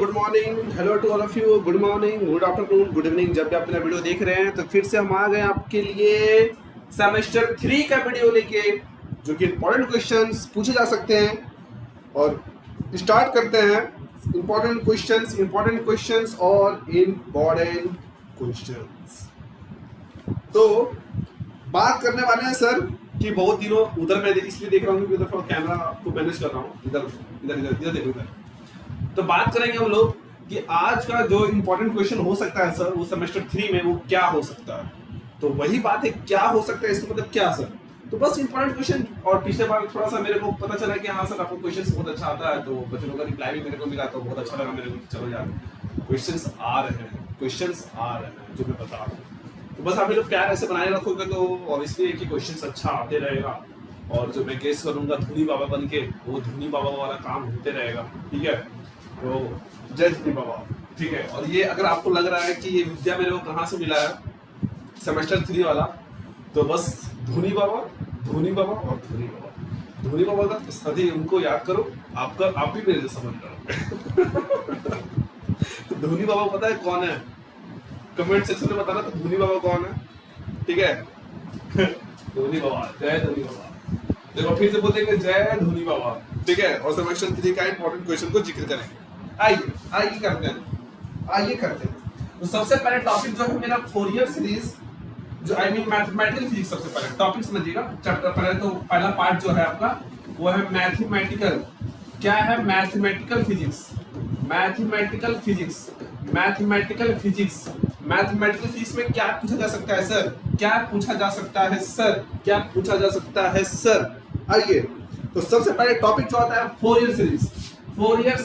Good morning, hello to all of you, good morning, good afternoon, good evening. जब भी आप अपना video देख रहे हैं तो फिर से हम आ गए आपके लिए सेमेस्टर 3 का वीडियो लेके, जो कि इंपॉर्टेंट क्वेश्चंस पूछे जा सकते हैं। और स्टार्ट करते हैं इंपॉर्टेंट क्वेश्चंस और इम्पॉर्टेंट क्वेश्चंस। तो बात करने वाले हैं सर कि बहुत दिनों उधर मैं इसलिए देख रहा हूँ कि उधर थोड़ा कैमरा को मैनेज कर रहा हूँ, इधर इधर इधर इधर देखो इधर। तो बात करेंगे हम लोग कि आज का जो इंपॉर्टेंट क्वेश्चन हो सकता है सर वो सेमेस्टर 3 में वो क्या हो सकता है। तो वही बात है, क्या हो सकता है, इसका मतलब क्या सर। तो बस इंपॉर्टेंट क्वेश्चन। और पिछले बार थोड़ा सा मेरे को पता चला कि हाँ सर आपको क्वेश्चन बहुत अच्छा आता है, तो बच्चों का रिप्लाई भी मेरे को मिला तो बहुत अच्छा लगा मेरे को। चलो यार क्वेश्चन आ रहे हैं जो मैं बता रहा हूँ। तो बस आप लोग प्यार ऐसे बनाए रखोगे तो ऑब्वियसली कि क्वेश्चन अच्छा आते रहेगा। और जो मैं गेस करूंगा धोनी बाबा बन के, वो धोनी बाबा वाला काम होते रहेगा। ठीक है, तो जय धोनी बाबा। ठीक है, और ये अगर आपको लग रहा है कि ये विद्या मेरे को कहाँ से मिला है सेमेस्टर 3 वाला, तो बस धोनी बाबा और धोनी बाबा का सदी उनको याद करो, आप भी मेरे जैसा बन रहे हो। धोनी बाबा पता है कौन है? कमेंट सेक्शन में बताना तो धोनी बाबा कौन है। ठीक है, धोनी बाबा, जय धोनी बाबा। देखो फिर से बोलेंगे जय धोनी बाबा। ठीक है, और सेमेस्टर 3 का इंपॉर्टेंट क्वेश्चन को जिक्र करेंगे। आइए करते हैं। तो सबसे पहले टॉपिक जो है मेरा 4 ईयर सीरीज, जो आई मीन मैथमेटिकल फिजिक्स। सबसे पहले टॉपिक समझिएगा, चैप्टर पहले तो पहला पार्ट जो है आपका वो है मैथमेटिकल। क्या है? मैथमेटिकल फिजिक्स में क्या पूछा जा सकता है सर? आइए, तो सबसे पहले टॉपिक जो आता है 4 ईयर सीरीज। 4 ईयर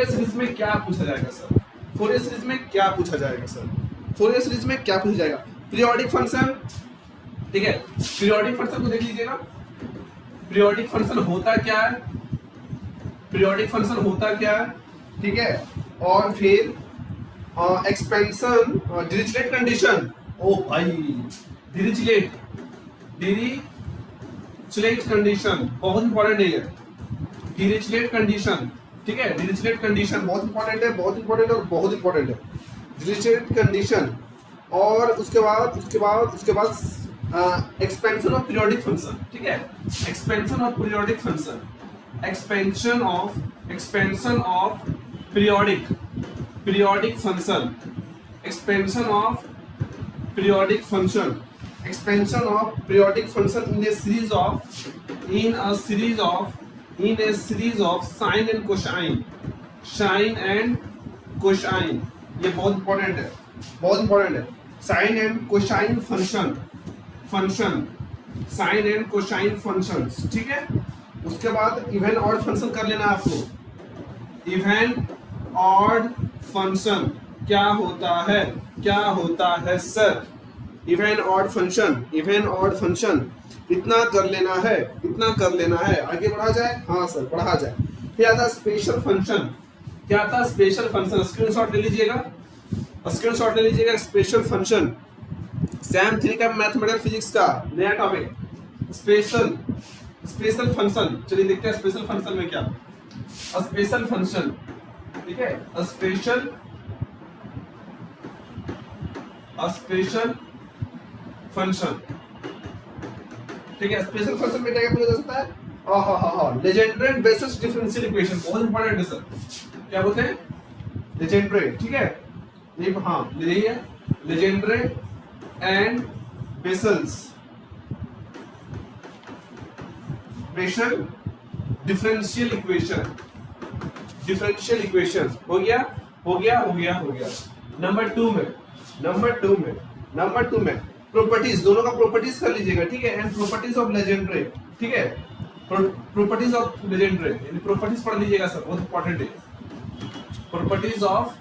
सीरीज में क्या पूछा जाएगा सर? 4 ईयर सीरीज में क्या पूछा जाएगा? Periodic function. ठीक है, पीरियोडिक फंक्शन को देख लीजिएगा। पीरियोडिक फंक्शन होता क्या है? ठीक है, और फिर एक्सपेंशन, डिरिचलेट कंडीशन। ओ भाई, डिरिचलेट कंडीशन बहुत इंपॉर्टेंट है ये। डिरिचलेट कंडीशन, ठीक है, डिरिचलेट कंडीशन बहुत इंपॉर्टेंट है। डिरिचलेट कंडीशन, और उसके बाद एक्सपेंशन ऑफ पीरियोडिक फंक्शन। ठीक है, expansion of periodic function, expansion of periodic function, expansion of periodic function in a series of sine and cosine। ये बहुत इंपॉर्टेंट है। Sine and cosine functions. ठीक है, उसके बाद इवन ऑड फंक्शन कर लेना आपको। इवन ऑड फंक्शन क्या होता है सर? इवन ऑड फंक्शन इतना कर लेना है। आगे बढ़ा जाए? हाँ सर, बढ़ा जाए। फिर आता है स्पेशल फंक्शन। क्या आता है? Special function. स्क्रीनशॉट ले लीजिएगा। स्पेशल फंक्शन सैम 3 का मैथमेटिकल फिजिक्स का नया टॉपिक, स्पेशल फंक्शन। चलिए देखते हैं स्पेशल फंक्शन में क्या। स्पेशल फंक्शन, ठीक है, स्पेशल फंक्शन। ठीक है, स्पेशल फंक्शन में क्या पूछा जा सकता है? लेजेंड्रे एंड बेसेल्स डिफरेंशियल इक्वेशन बहुत इंपॉर्टेंट है सर। क्या बोलते हैं? लेजेंड्रे। ठीक है, ये हाँ यही है, लेजेंड्रे एंड बेसेल्स डिफरेंशियल इक्वेशन। हो गया। नंबर टू में प्रॉपर्टीज, दोनों का प्रॉपर्टीज कर लीजिएगा। ठीक है, एंड प्रॉपर्टीज ऑफ लेजेंड्रे। ठीक है, प्रॉपर्टीज ऑफ लेजेंड्रे यानी प्रॉपर्टीज पढ़ लीजिएगा सर, बहुत इंपॉर्टेंट है। प्रॉपर्टीज ऑफ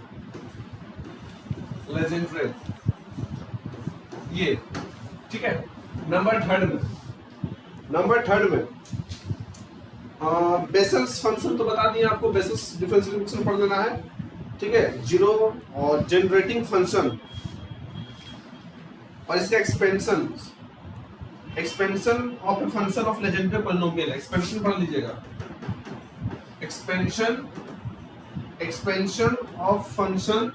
लेजेंड्रे ये। ठीक है, नंबर थर्ड में बेसेल्स फंक्शन तो बता दिए आपको, बेसेल्स डिफरेंशियल इक्वेशन पढ़ लेना है। ठीक है, जीरो और जनरेटिंग फंक्शन और इसका expansion of a function of Legendre polynomial, expansion पढ़ लीजिएगा। expansion of function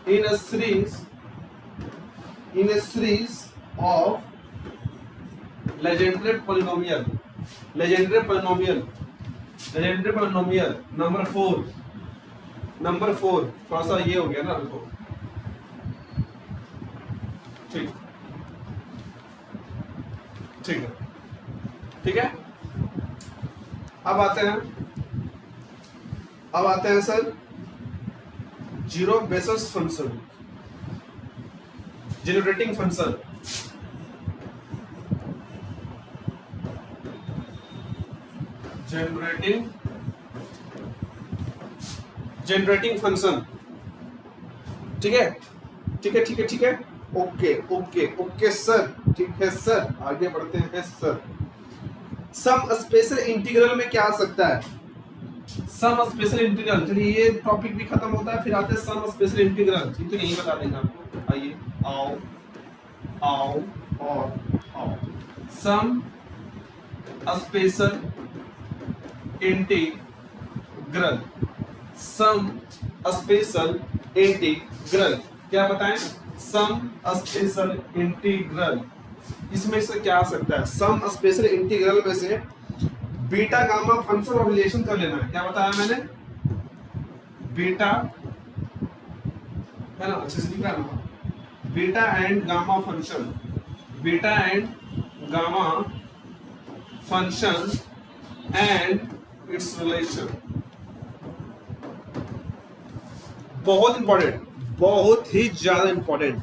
in a series of legendary polynomial number 4 थोड़ा सा ये हो गया ना, देखो ठीक है। अब आते हैं sir zero basis function, generating function. Generating function, ठीक है। ओके सर, ठीक है सर, आगे बढ़ते हैं सर। सम स्पेशल इंटीग्रल में क्या आ सकता है? सम स्पेशल इंटीग्रल, चलिए ये टॉपिक भी खत्म होता है, फिर आते हैं सम स्पेशल इंटीग्रल। ठीक, तो यही बता देंगे आपको। आइए, आओ। सम स्पेशल इंटीग्रल, क्या बताएं? सम स्पेशल इंटीग्रल, इसमें से क्या आ सकता है? सम स्पेशल इंटीग्रल में से बीटा गामा फंक्शन और रिलेशन कर लेना है। क्या बताया मैंने? बीटा है ना, अच्छे से लिख रहा है, beta and gamma function and it's relation. बहुत ही ज्यादा इंपॉर्टेंट।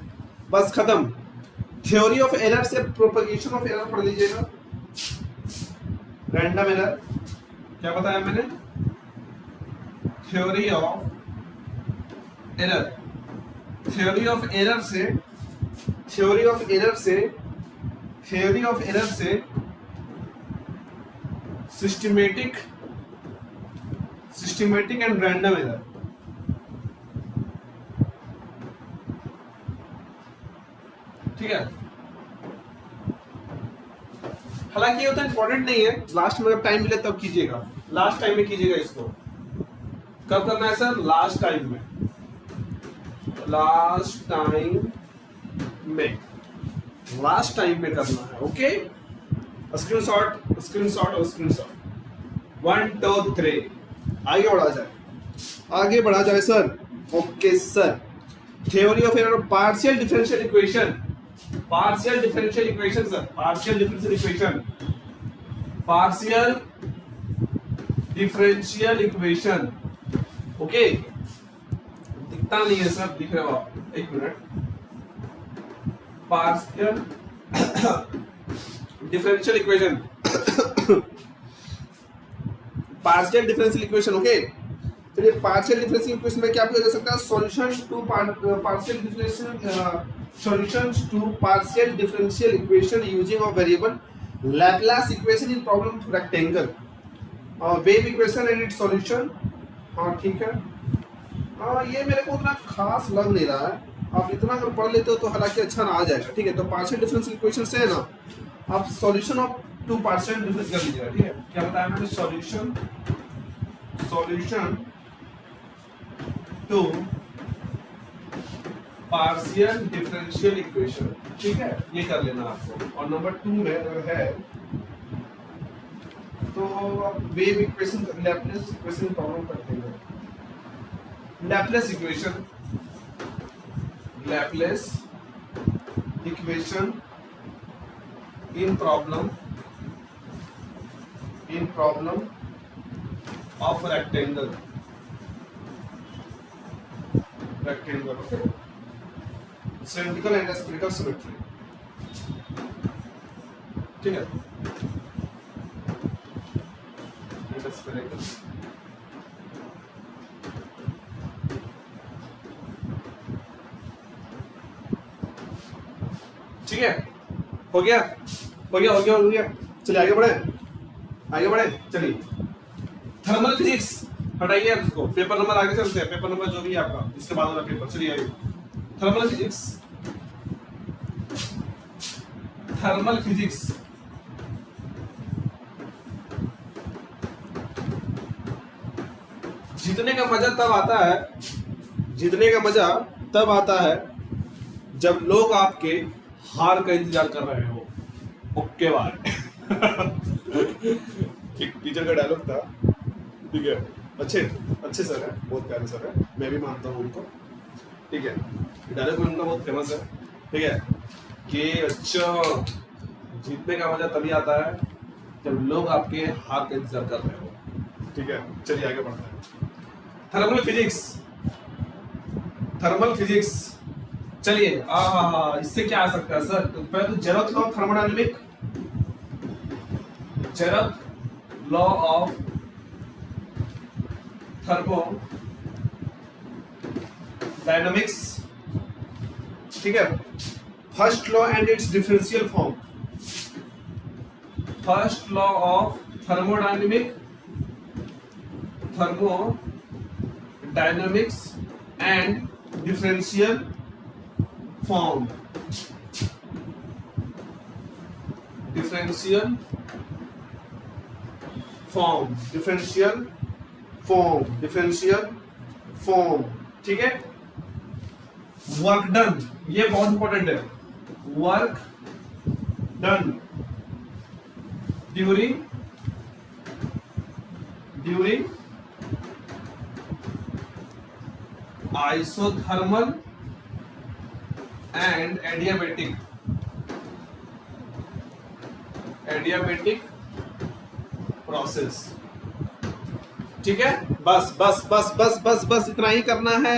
बस खत्म। थ्योरी ऑफ एरर से प्रोपगेशन ऑफ एरर पढ़ लीजिएगा। रैंडम एरर क्या बताया मैंने? थ्योरी ऑफ एरर से सिस्टमैटिक एंड रैंडम एरर। ठीक है, हालांकि ये उतना इंपॉर्टेंट नहीं है, लास्ट में अगर टाइम मिले तब कीजिएगा। लास्ट टाइम में कीजिएगा इसको। कब करना है सर? लास्ट टाइम में करना है। ओके, स्क्रीनशॉट 1 2 3 आगे बढ़ा जाए sir. Okay sir, theory of error, partial differential equation sir, partial differential equation. Okay, दिखता नहीं है सर, दिख रहे हो आप? एक minute. Partial differential equation okay. चलिए, पार्शियल डिफरेंशियल इक्वेशन में क्या किया जा सकता है? Solution to partial differential equation using of variable Laplace equation in problem rectangle, wave equation and its solution. हाँ ठीक है, ये मेरे को उतना खास लग नहीं रहा है। आप इतना अगर पढ़ लेते हो तो हालांकि अच्छा ना आ जाएगा। ठीक है, तो पार्शियल डिफरेंशियल इक्वेशन से है ना, आप solution of to partial difference कर लीजिएगा। ठीक है, क्या बताया मैंने? Solution to partial differential equation. ठीक है, ये कर लेना आपको। और नंबर 2 में अगर है तो wave equation, Laplace equation problem करते हैं। Laplace equation in problem of rectangle. Okay, cylindrical and spherical symmetry. ठीक है, स्फेरिकल। ठीक है, हो गया। चलिए आगे बढ़े। चलिए, थर्मल फिजिक्स हटाइए इसको, पेपर नंबर आगे चलते हैं। पेपर नंबर जो भी है आपका, इसके बाद वाला पेपर। चलिए आइए, थर्मल जीतने का मजा तब आता है, जीतने का मजा तब आता है जब लोग आपके हार का इंतजार कर रहे हो। Okay bye. एक टीचर का डायलॉग था, ठीक है, अच्छे अच्छे सर है, बहुत प्यारे सर है, मैं भी मानता हूँ उनको, ठीक है। डायलॉग में उनका बहुत फेमस है, ठीक है, कि अच्छा जीतने का मजा तभी आता है जब लोग आपके हार का इंतजार कर रहे हो, ठीक है। चलिए आगे बढ़ते हैं। थर्मल फिजिक्स, थर्मल फिजिक्स, चलिए इससे क्या आ सकता है सर? तो पहले तो zeroth law of thermodynamic, zeroth law of thermodynamics, ठीक है। First law and its differential form, first law of thermodynamics and differential form, differential form, differential form, differential form, ठीक है। वर्क डन, ये बहुत इंपॉर्टेंट है, work done during isothermal and adiabatic process, ठीक है। बस बस बस बस बस बस इतना ही करना है,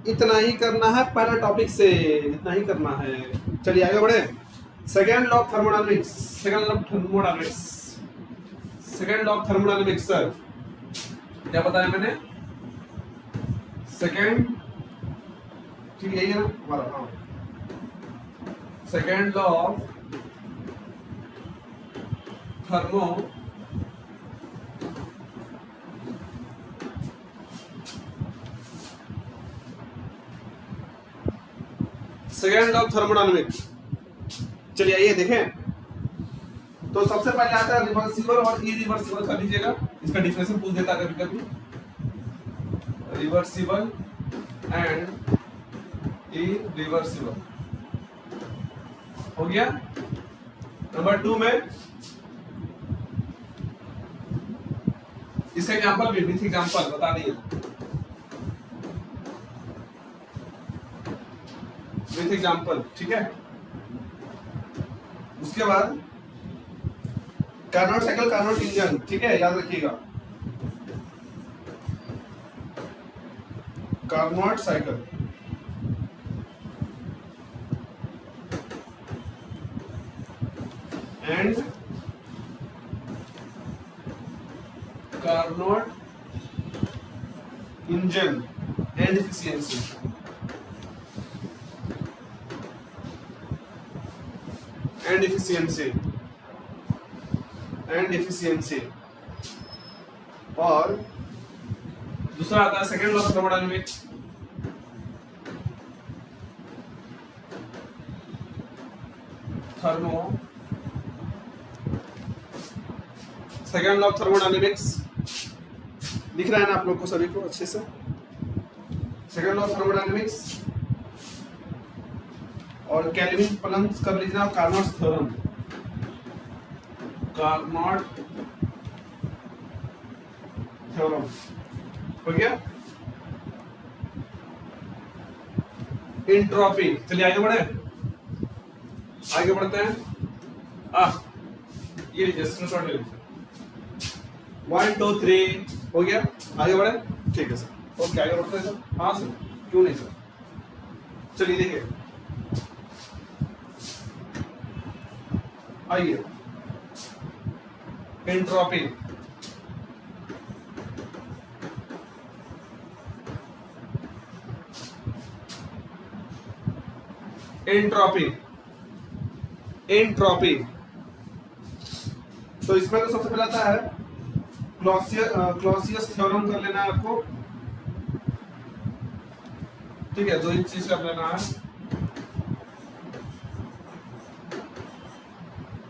इतना ही करना है, पहला टॉपिक से इतना ही करना है। चलिए आगे बढ़े। Second law of thermodynamics, second law of thermodynamics, second law of thermodynamics sir क्या बताया मैंने? सेकेंड, ठीक है यही है ना हमारा, हाँ। Second law of thermo second law of thermodynamics, चलिए आइए देखें। तो सबसे पहले आता है रिवर्सिबल और इरिवर्सिबल, कर लीजिएगा, इसका डिफिनेशन पूछ देता है कभी कभी। रिवर्सिबल एंड इरिवर्सिबल हो गया। नंबर 2 में इसका एग्जांपल भी, विथ एग्जांपल बता दिए, विथ एग्जांपल, ठीक है। उसके बाद कार्नोट साइकिल, कार्नोट इंजन, ठीक है, याद रखिएगा। Carnot cycle and Carnot engine and efficiency, and efficiency, and efficiency. और दूसरा आता है second law of thermodynamics, second law of thermodynamics दिख रहा है ना आप लोग को सभी को अच्छे से? सेकेंड लॉ ऑफ थर्मोडायनेमिक्स और केल्विन प्लंक्स कर लीजिए ना, कार्नोट थ्योरम, कार्नोट थ्योरम हो गया। एंट्रोपी, चलिए आगे बढ़े, आगे बढ़ते हैं। ये लीजिए स्क्रीनशॉट ले लीजिए। 1 2 3 हो गया, आगे बढ़े, ठीक है सर। ओके आगे बढ़ते हैं सर। हाँ सर, क्यों नहीं सर, चलिए देखिए, आइए। एंट्रोपी, एंट्रोपी, एंट्रोपी, तो इसमें तो सबसे पहले आता है क्लॉसियस थ्योरम कर लेना है आपको, ठीक है, 2 चीज कर लेना है,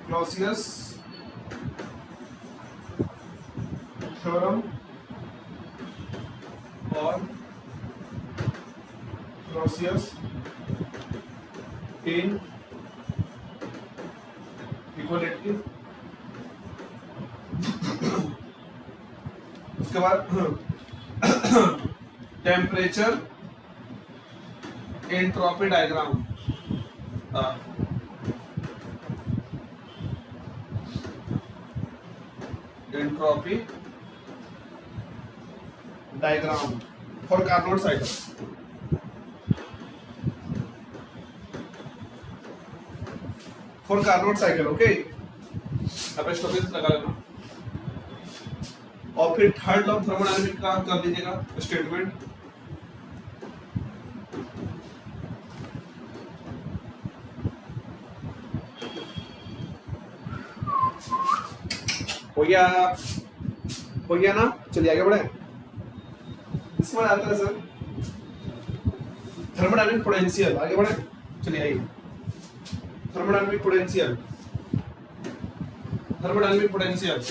Clausius theorem Colossus in equality। उसके बाद temperature entropy diagram, entropy diagram for Carnot cycle. For Carnot cycle, okay. अब स्टॉपेज लगा लेना और फिर थर्ड लॉ थर्मोडायनामिक का कर दीजिएगा स्टेटमेंट। हो गया ना, चलिए आगे बढ़े। इसमें आता है सर थर्मोडायनामिक पोटेंशियल, आगे बढ़े, चलिए आइए। Thermodynamic potential, thermodynamic potential,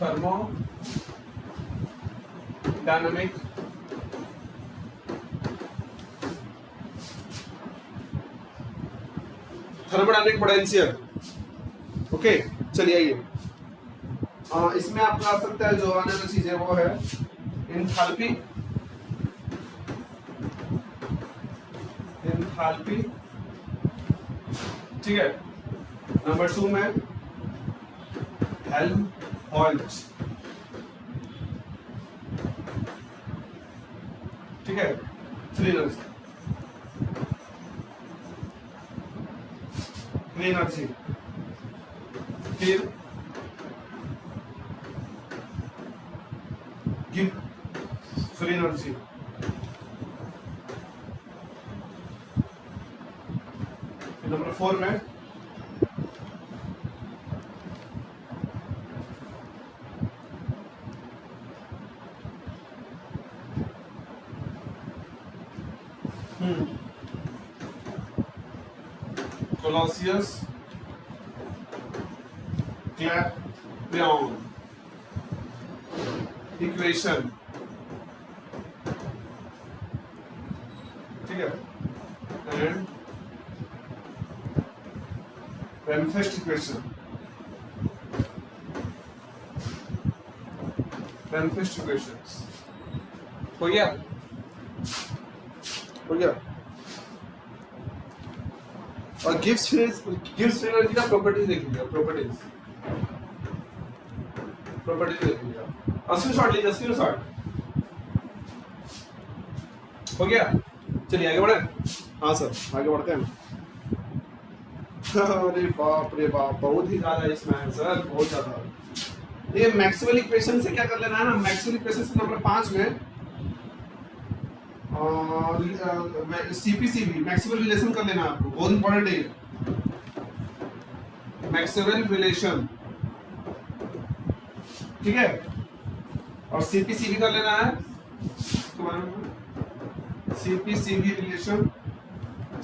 thermodynamic thermodynamic potential, okay. चलिए आइए, इसमें आपका आ सकता है जो आने वाली चीज है वो है एंथैल्पी, एंथैल्पी, ठीक है। नंबर 2 में हेल्महोल्ट्ज, ठीक है। फ्री एनर्जी, फिर गिव फ्री एनर्जी, नंबर 4 में Colossus Clapeyron इक्वेशन, ठीक है, and Ramfest equation, Ramfest equations. हो गया, हो गया। और गिब्स एनर्जी का प्रॉपर्टीज देख लीजिए, प्रॉपर्टीज देख लीजिए। स्क्रीनशॉट लीजिए, स्क्रीनशॉट। हो गया, चलिए आगे बढ़े। हाँ सर, आगे बढ़ते हैं। अरे बाप रे बाप, बहुत ही ज्यादा इसमें है सर, बहुत ज्यादा। ये मैक्सवेल इक्वेशन से क्या कर लेना है ना, मैक्सवेल इक्वेशन से नंबर 5 में सीपीसीबी मैक्सवेल रिलेशन कर लेना आपको, बहुत इंपॉर्टेंट है। मैक्सवेल रिलेशन, ठीक है, और सीपीसीबी कर लेना है CPCB relation,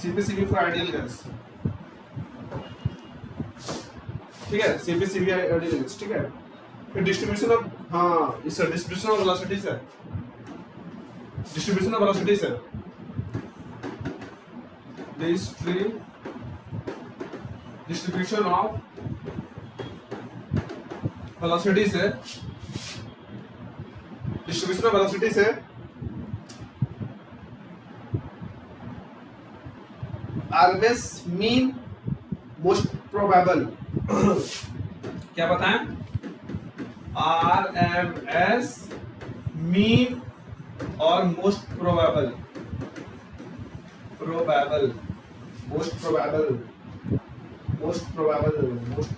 CPCB for ideal gas, ठीक है, सीपीसीबी आइडियल गैस, ठीक है। फिर डिस्ट्रीब्यूशन ऑफ, हाँ इस डिस्ट्रीब्यूशन ऑफ वेलोसिटीज है, डिस्ट्रीब्यूशन ऑफ वेलोसिटीज है, डिस्ट्रीब्यूशन ऑफ वेलोसिटीज है, डिस्ट्रीब्यूशन ऑफ वेलोसिटीज है। आरएमएस मीन मोस्ट प्रोबेबल, क्या बताएं, आरएमएस मीन और मोस्ट प्रोबेबल, मोस्ट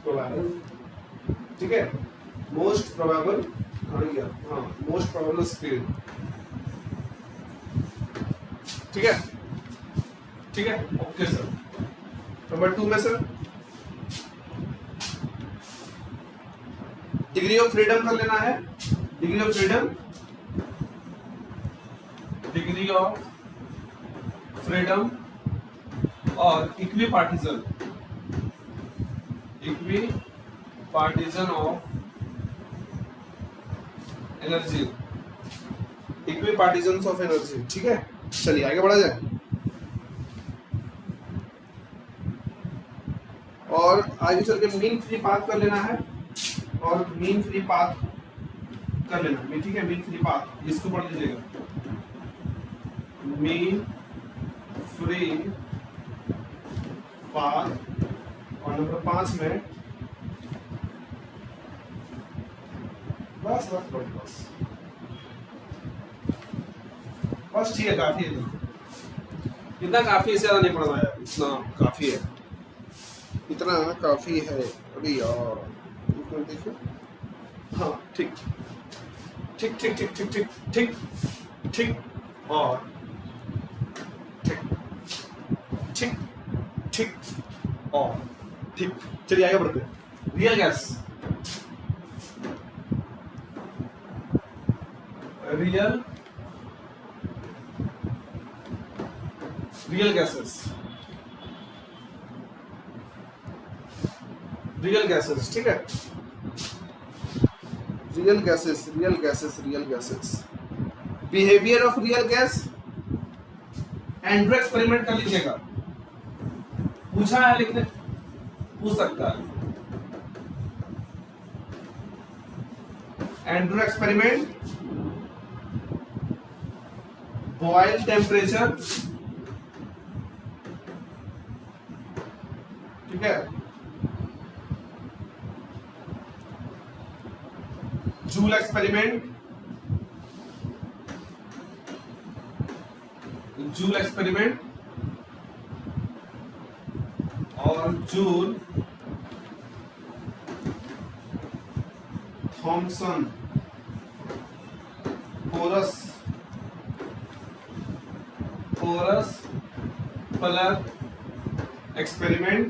प्रोबेबल, ठीक है। मोस्ट प्रोबेबल, हाँ मोस्ट प्रोबेबल स्पीड, ठीक है, ठीक है, ओके सर। नंबर 2 में सर डिग्री ऑफ फ्रीडम कर लेना है, degree of freedom, degree of freedom और equipartition, equipartition of energy, equipartitions of energy. ठीक है, चलिए आगे बढ़ा जाए। और आगे चल के मीन फ्री पाथ कर लेना है, और मीन फ्री पाथ कर लेना। ठीक है, मीन फ्री पाथ इसको पढ़ लीजिएगा। मीन फ्री पाथ, और नंबर 5 में बस बस बस बस बस ठीक है, काफी है इतना काफी, इससे ज्यादा नहीं पढ़ना है, इतना काफी है, इतना काफी है। अभी यार देखिए, हाँ ठीक ठीक ठीक ठीक ठीक ठीक ठीक ठीक और ठीक ठीक ठीक और ठीक। चलिए आगे बढ़ते हैं। Real gas, real real gases, real gases. ठीक है, real gases, real gases, real gases. Behaviour of real gas, Andrew experiment कर लीजिएगा, पूछा है लेकिन पूछ सकता है। एंड्रू एक्सपेरिमेंट, बॉयल टेम्परेचर, ठीक है, जूल एक्सपेरिमेंट, जूल एक्सपेरिमेंट, और Joule Thomson porous plug experiment,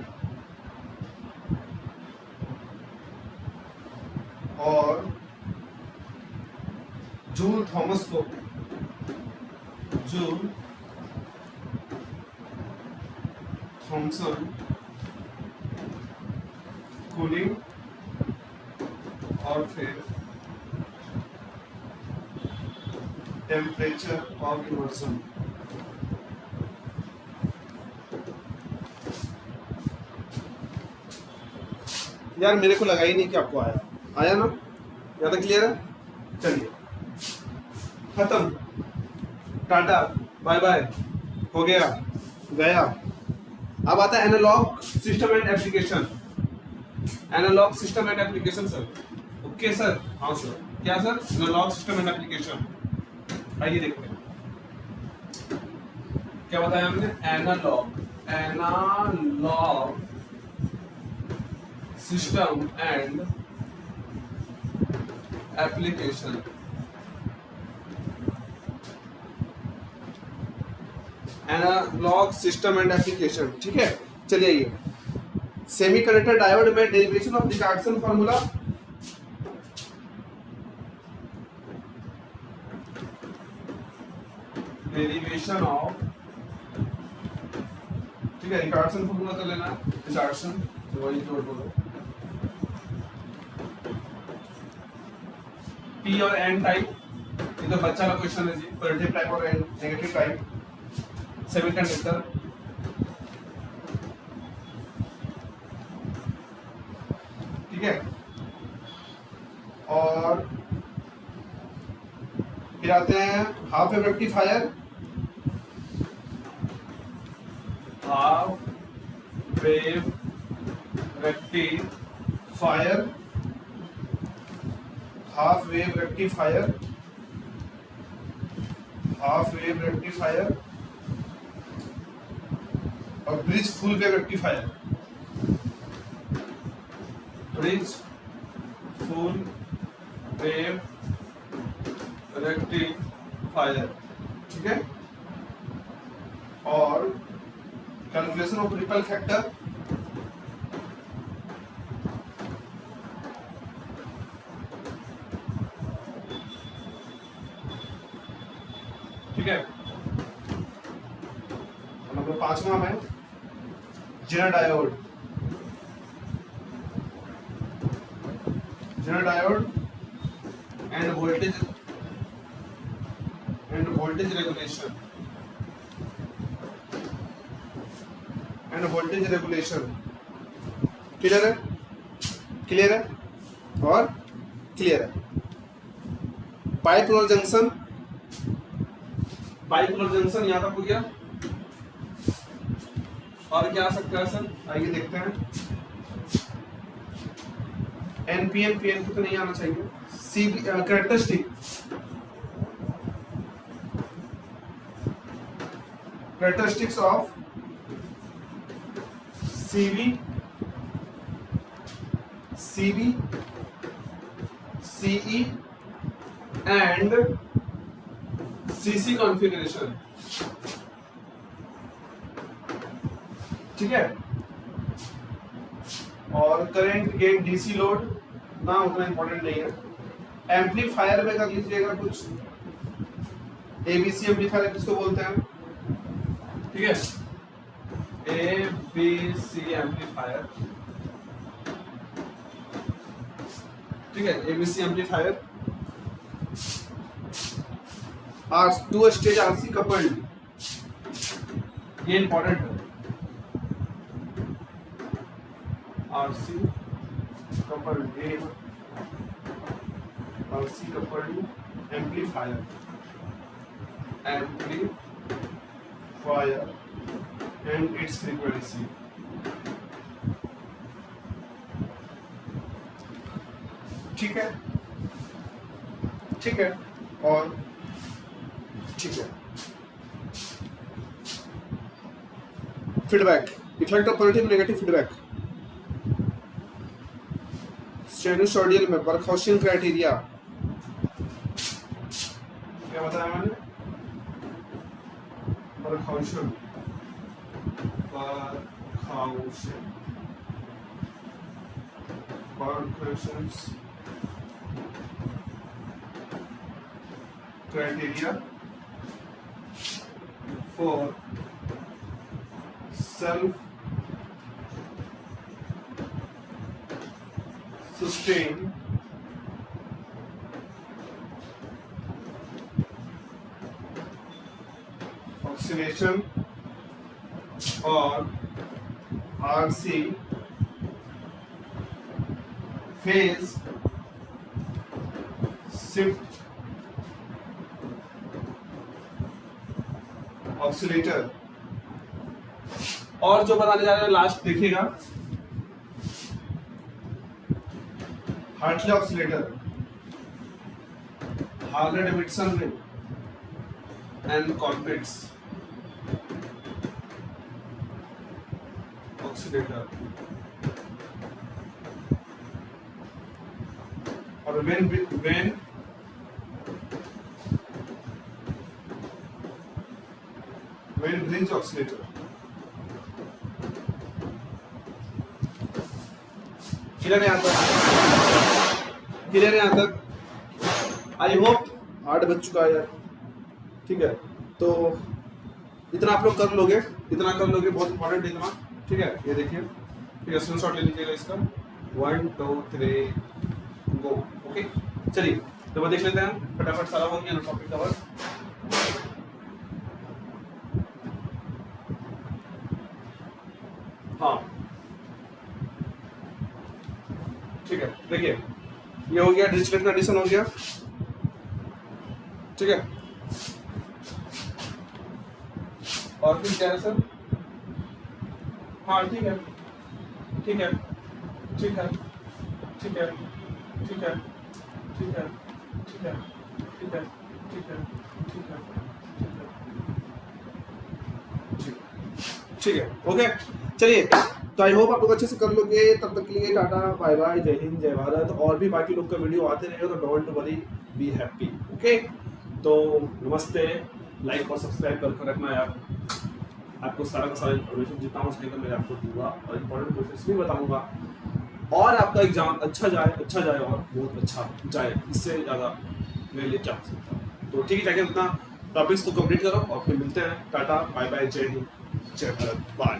और जूल थॉमस को जूल थॉमसन कूलिंग, और फिर टेम्परेचर ऑफ इमर्सन। यार मेरे को लगा ही नहीं कि आपको आया ना, ज्यादा क्लियर है। चलिए खत्म, टाटा बाय बाय, हो गया गया। अब आता है analogue system and application. Analogue system and application sir, okay sir, हाँ सर, क्या sir, analogue system and application. आइए देखते हैं क्या बताया हमने। Analogue system and application. Analogue system and application, ठीक है। चलिए आइए, सेमीकंडक्टर डायोड में derivation of reduction formula. Derivation of, ठीक है, रिडक्शन फार्मूला कर लेना, रिडक्शन वही जोड़ दो। पी और एन टाइप, ये तो बच्चा का क्वेश्चन है जी, पॉजिटिव टाइप और नेगेटिव टाइप सेमीकंडक्टर। ठीक है, और फिर आते हैं half wave rectifier. Half wave rectifier, half wave rectifier, half wave rectifier, और bridge full wave rectifier. Bridge full wave rectifier, ठीक है। और कैलकुलेशन ऑफ रिपल फैक्टर, ठीक है। नंबर 5वां में Zener diode, Zener diode and voltage voltage regulation and voltage regulation. Clear है, clear है और क्लियर है. बाइपोलर जंक्शन, बाइपोलर जंक्शन याद आपको क्या और क्या आ सकता है सर, आइए देखते हैं. एनपीएन पीएनपी तो नहीं आना चाहिए. CB characteristics of CB, CE and CC configuration. ठीक है. और करंट गेन डीसी लोड ना उतना इंपॉर्टेंट नहीं है. एम्पलीफायर में कर लीजिएगा कुछ. एबीसी एम्पलीफायर किसको बोलते हैं, ठीक है. एबीसी एम्पलीफायर, ठीक है. ABC amplifier are 2 stage RC coupled, ये इंपॉर्टेंट है. आरसी कपल्ड, ये RC coupled amplifier, amplifier and its frequency. ठीक है, ठीक है और ठीक है. Feedback, effect of positive negative feedback. Sinusoidal में बर्खाउसेन क्राइटेरिया क्या बताया मैंने, Barkhausen criteria for self-sustained oxidation और RC phase shift ऑक्सीलेटर. और जो बताने जा रहे हैं लास्ट देखिएगा, Hartley oscillator, Harley Davidson ring and Colpitts oscillator. और वेन ब्रिज ऑक्सीलेटर. क्लियर है यहाँ तक, क्लियर है यहाँ तक. आई होप 8 बज चुका है यार, ठीक है. तो इतना आप लोग कर लोगे, इतना कर लोगे, बहुत इंपॉर्टेंट है इतना, ठीक है. ये देखिए, ठीक है, स्क्रीनशॉट ले लीजिएगा इसका. 1 2 3 गो. ओके, चलिए तो देख लेते हैं फटाफट. सारा हो गया ना टॉपिक कवर. हाँ ठीक है, देखिए ये हो गया, डिरिचलेट कंडीशन हो गया, ठीक है. और फिर क्या है सर, हाँ ठीक है, ठीक है, ठीक है, ठीक है, ठीक है, ठीक है, ठीक है, ठीक है, ठीक है, ठीक है, ठीक है. ओके, चलिए. तो आई होप आप लोग अच्छे से कर लोगे. तब तक के लिए टाटा बाय बाय, जय हिंद, जय भारत. और भी बाकी लोग का वीडियो आते रहेगा तो don't worry, be happy. Okay, तो नमस्ते. लाइक और सब्सक्राइब करके रखना यार. आपको सारा का सारा इन्फॉर्मेशन जितना हो सकेगा मैं आपको दूंगा और इम्पोर्टेंट क्वेश्चंस भी बताऊंगा. और आपका एग्जाम अच्छा जाए और बहुत अच्छा जाए, इससे ज़्यादा मेरे लिए क्या हो सकता है. तो ठीक है, जाके अपना टॉपिक्स को कंप्लीट करो और फिर मिलते हैं. टाटा बाय बाय, जय हिंद, जय भारत, बाय.